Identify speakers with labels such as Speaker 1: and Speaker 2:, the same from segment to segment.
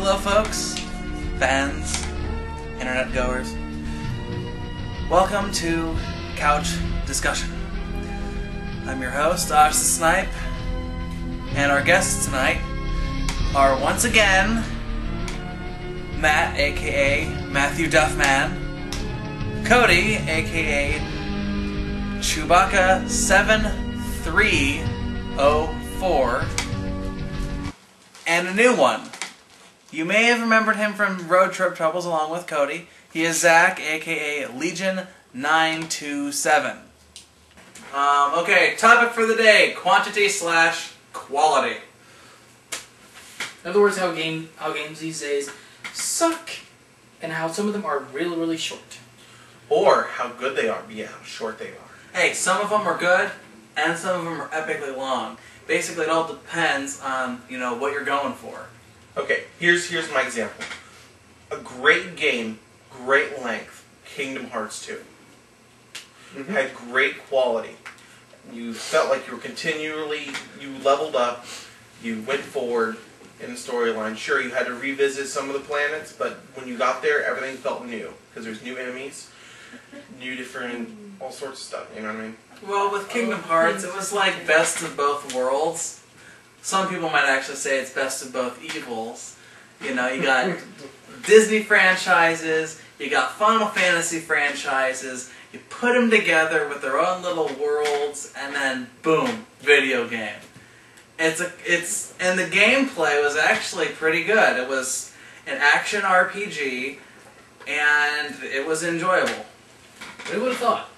Speaker 1: Hello folks, fans, internet goers. Welcome to Couch Discussion. I'm your host, Ash the Snipe, and our guests tonight are once again Matt, aka Matthew Duffman, Cody, aka Chewbacca 7304, and a new one. You may have remembered him from Road Trip Troubles along with Cody. He is Zach, aka Legion 927. Okay, topic for the day: quantity / quality.
Speaker 2: In other words, how games these days suck, and how some of them are really, really short.
Speaker 3: Or how good they are, but yeah, how short they are.
Speaker 1: Hey, some of them are good, and some of them are epically long. Basically, it all depends on, what you're going for.
Speaker 3: Okay, here's my example. A great game, great length, Kingdom Hearts 2. Had great quality. You felt like you were you leveled up, you went forward in the storyline. Sure, you had to revisit some of the planets, but when you got there, everything felt new. Because there's new enemies, new different, all sorts of stuff, you know what I mean?
Speaker 1: Well, with Kingdom Hearts, it was like best of both worlds. Some people might actually say it's best of both evils. You got Disney franchises, you got Final Fantasy franchises, you put them together with their own little worlds, and then boom, video game. And the gameplay was actually pretty good. It was an action RPG, and it was enjoyable.
Speaker 2: Who would have thought?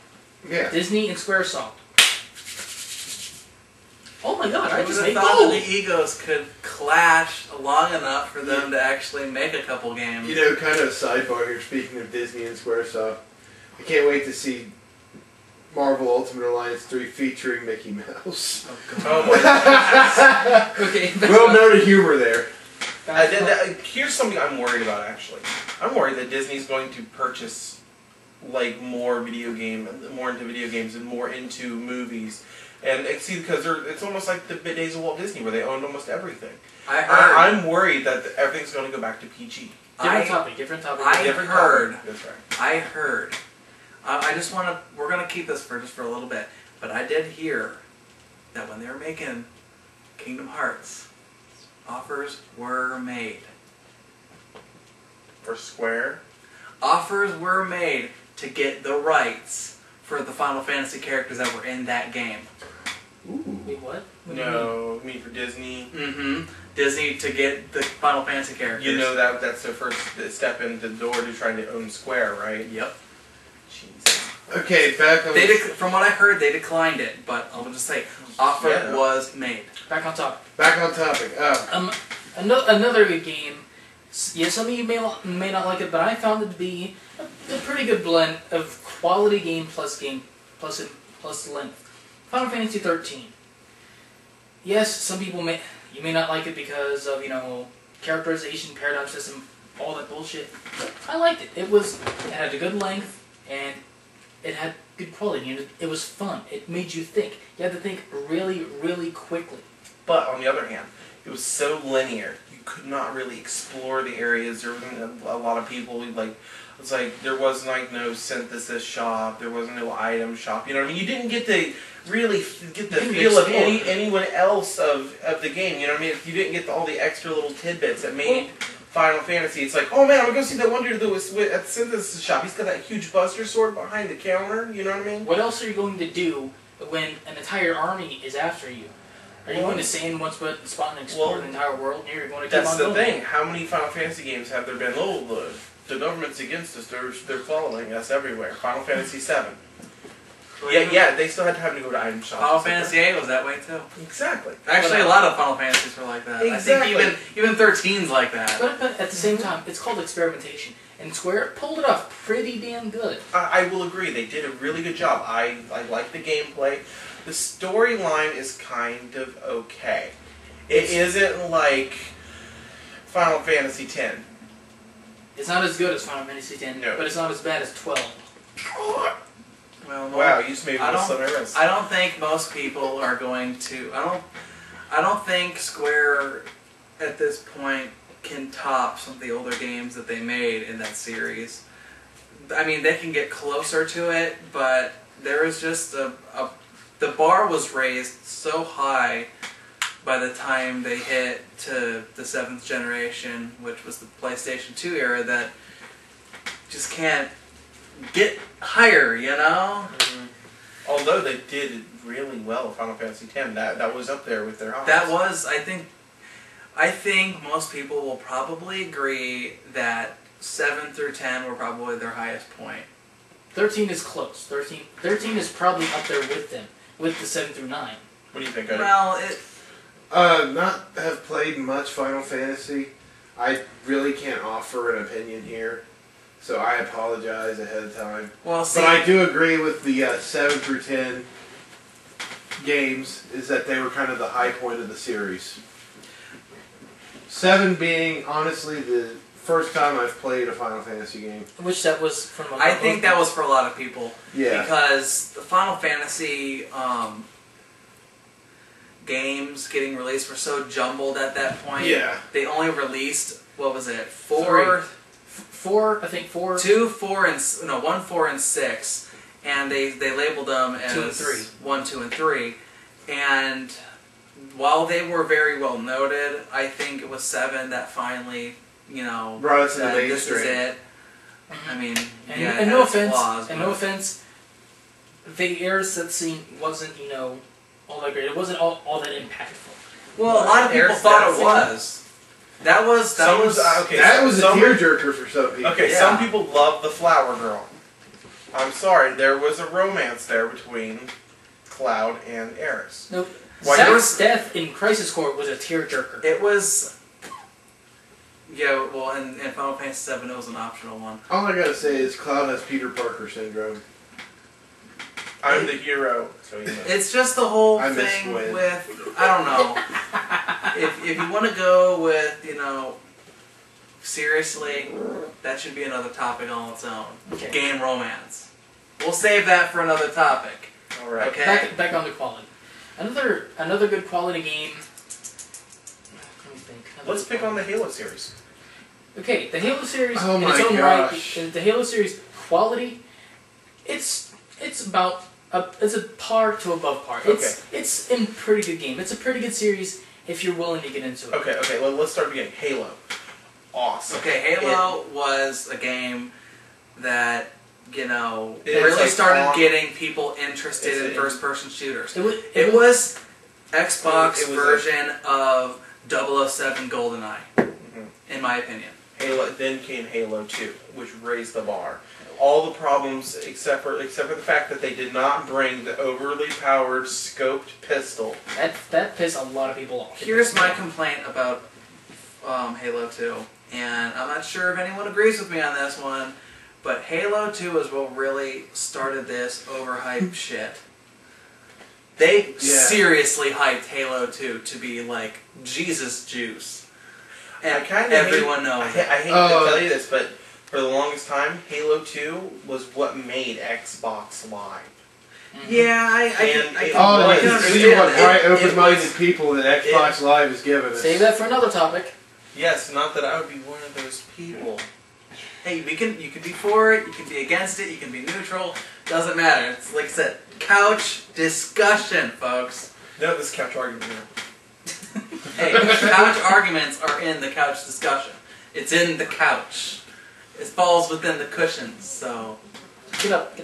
Speaker 3: Yeah.
Speaker 2: Disney and Squaresoft. Oh my god, I just made
Speaker 1: thought
Speaker 2: gold!
Speaker 1: that the egos could clash long enough for them to actually make a couple games.
Speaker 4: Kind of a sidebar here, speaking of Disney and Squaresoft. I can't wait to see Marvel Ultimate Alliance 3 featuring Mickey Mouse.
Speaker 1: Oh god.
Speaker 2: Okay,
Speaker 4: Well noted humor there.
Speaker 3: Here's something I'm worried about, actually. I'm worried that Disney's going to purchase more into video games and more into movies. And see, because it's almost like the days of Walt Disney where they owned almost everything. I'm worried that everything's going to go back to PG.
Speaker 2: Different topic.
Speaker 1: I heard.
Speaker 3: That's right.
Speaker 1: I heard. I just want to. We're going to keep this for just for a little bit, but I did hear that when they were making Kingdom Hearts, offers were made.
Speaker 3: For Square?
Speaker 1: Offers were made to get the rights for the Final Fantasy characters that were in that game.
Speaker 2: Ooh. Wait, what?
Speaker 3: No, I mean for Disney.
Speaker 1: Disney to get the Final Fantasy characters.
Speaker 3: That's their first step in the door to trying to own Square, right?
Speaker 1: Yep.
Speaker 3: Jesus.
Speaker 4: Okay, back on...
Speaker 1: From what I heard, they declined it, but I'll just say, offer was made.
Speaker 2: Back on topic. Another good game. Yeah, some of you may not like it, but I found it to be a pretty good blend of quality game plus length. Final Fantasy 13. Yes, some people may not like it because of characterization, paradigm system, all that bullshit. I liked it. It had a good length and it had good quality. It was fun. It made you think. You had to think really, really quickly.
Speaker 3: But on the other hand, it was so linear. You could not really explore the areas. There wasn't a lot of people it's like there was no synthesis shop. There wasn't no item shop. You know what I mean? You didn't get to really get the feel of anyone else of the game. You know what I mean? You didn't get all the extra little tidbits that made Final Fantasy. It's like, oh man, I'm gonna go see that one dude that was at the synthesis shop. He's got that huge Buster Sword behind the counter. You know what I mean?
Speaker 2: What else are you going to do when an entire army is after you? Are you going to stand one spot and explore the entire world? And you're going to keep
Speaker 3: that's
Speaker 2: on
Speaker 3: the
Speaker 2: going?
Speaker 3: thing. How many Final Fantasy games have there been? The government's against us. They're following us everywhere. Final Fantasy 7. Yeah, they still had to have to go to item shops.
Speaker 1: Final Fantasy 8 was that way too.
Speaker 3: Exactly.
Speaker 1: Actually, a lot of Final Fantasies were like that.
Speaker 3: Exactly.
Speaker 1: I think even 13's like that.
Speaker 2: But at the same time, it's called experimentation. And Square pulled it off pretty damn good.
Speaker 3: I will agree. They did a really good job. I like the gameplay. The storyline is kind of okay. It isn't like Final Fantasy X.
Speaker 2: It's not as good as Final Fantasy X, but it's not as bad as 12.
Speaker 1: Well,
Speaker 3: wow, you just made me whistle my wrist.
Speaker 1: I don't think most people are going to. I don't think Square at this point can top some of the older games that they made in that series. I mean, they can get closer to it, but there was just the bar was raised so high by the time they hit to the 7th generation, which was the PlayStation 2 era, that just can't get higher, you know?
Speaker 3: Mm-hmm. Although they did really well with Final Fantasy X. That was up there with their highs.
Speaker 1: That was, I think most people will probably agree that 7 through 10 were probably their highest point.
Speaker 2: 13 is close. 13 is probably up there with them, with the 7 through 9.
Speaker 3: What do you think, Cody?
Speaker 1: Well,
Speaker 4: Not have played much Final Fantasy. I really can't offer an opinion here, so I apologize ahead of time.
Speaker 1: well, see,
Speaker 4: But I do agree with the 7 through 10 games, is that they were kind of the high point of the series. 7 being, honestly, the first time I've played a Final Fantasy game.
Speaker 2: Which that was from.
Speaker 1: I think that was for a lot of people.
Speaker 4: Yeah.
Speaker 1: Because the Final Fantasy games getting released were so jumbled at that point.
Speaker 4: Yeah.
Speaker 1: They only released, what was it, 4?
Speaker 2: 4, I think 4.
Speaker 1: 2, 4, and 1, 4, and 6, and they labeled them as
Speaker 2: 2 and 3.
Speaker 1: 1, 2, and 3. And while they were very well noted, I think it was 7 that finally,
Speaker 4: Brought it to the
Speaker 1: said, this is
Speaker 4: mainstream.
Speaker 1: it. I mean,
Speaker 2: And,
Speaker 1: yeah,
Speaker 2: and
Speaker 1: it
Speaker 2: no
Speaker 1: has
Speaker 2: offense,
Speaker 1: flaws,
Speaker 2: and
Speaker 1: but-
Speaker 2: no offense, the Aerosmith scene wasn't, all that great. It wasn't all that impactful.
Speaker 1: Well, a lot of people thought it was. That was
Speaker 3: That was
Speaker 4: a tearjerker for some people.
Speaker 3: Okay,
Speaker 1: Yeah.
Speaker 3: some people love the Flower Girl. I'm sorry, there was a romance there between Cloud and Aeris.
Speaker 2: No,
Speaker 3: Why
Speaker 2: Zack's death in Crisis Core was a tearjerker.
Speaker 1: It was. Yeah, well, in Final Fantasy VII, it was an optional one.
Speaker 4: All I gotta say is Cloud has Peter Parker syndrome.
Speaker 3: I'm the hero, so you know.
Speaker 1: It's just the whole
Speaker 4: I miss
Speaker 1: thing
Speaker 4: Gwen.
Speaker 1: with, I don't know. if you want to go with, seriously, that should be another topic on its own.
Speaker 2: Okay.
Speaker 1: Game romance. We'll save that for another topic.
Speaker 3: All right.
Speaker 1: Okay.
Speaker 2: Back on the quality. Another good quality game. Let me think.
Speaker 3: Let's pick on the Halo series.
Speaker 2: Okay, the Halo series
Speaker 4: Oh
Speaker 2: in its
Speaker 4: my
Speaker 2: own
Speaker 4: gosh.
Speaker 2: right. The Halo series quality, it's about it's a par to above par. It's a pretty good game. It's a pretty good series if you're willing to get into it.
Speaker 3: Okay, let's start beginning. Halo. Awesome.
Speaker 1: Okay, Halo was a game that,
Speaker 3: It's
Speaker 1: really
Speaker 3: like
Speaker 1: started
Speaker 3: on-
Speaker 1: getting people interested in
Speaker 3: It's-
Speaker 1: first-person shooters.
Speaker 2: It
Speaker 1: It was Xbox
Speaker 3: It was
Speaker 1: version of 007 GoldenEye, in my opinion.
Speaker 3: Halo. Then came Halo 2, which raised the bar. All the problems, except for the fact that they did not bring the overly powered scoped pistol.
Speaker 2: That pissed a lot of people off.
Speaker 1: Here's my complaint about Halo 2, and I'm not sure if anyone agrees with me on this one, but Halo 2 is what really started this overhyped shit. They seriously hyped Halo 2 to be like Jesus juice. And everyone knows
Speaker 3: I
Speaker 1: it.
Speaker 3: hate to tell you this, but for the longest time, Halo 2 was what made Xbox Live.
Speaker 1: Yeah, I
Speaker 3: And
Speaker 1: can
Speaker 3: it-
Speaker 4: Oh,
Speaker 3: Well,
Speaker 4: you
Speaker 3: I
Speaker 4: can see what
Speaker 1: understand
Speaker 4: bright,
Speaker 3: it
Speaker 4: open-minded
Speaker 3: was-
Speaker 4: people that Xbox Live has given us.
Speaker 2: Save that for another topic.
Speaker 3: Yes, not that I would be one of those people.
Speaker 1: Hey, you can be for it, you can be against it, you can be neutral. Doesn't matter. It's like I said, couch discussion, folks.
Speaker 3: No, this couch argument.
Speaker 1: Hey, couch arguments are in the couch discussion. It's in the couch. It falls within the cushions. So
Speaker 2: Get up.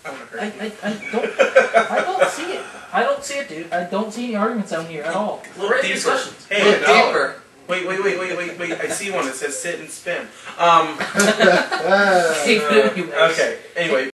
Speaker 3: I'm gonna hurt
Speaker 2: I
Speaker 3: you.
Speaker 2: don't see it. I don't see it, dude. I don't see any arguments out here at all.
Speaker 1: Look
Speaker 2: We're in
Speaker 1: deeper.
Speaker 2: discussions.
Speaker 3: Hey,
Speaker 1: look
Speaker 4: no.
Speaker 1: deeper.
Speaker 3: Wait. I see one that says sit and spin.
Speaker 2: Hey, but anyways.
Speaker 3: Okay. Anyway,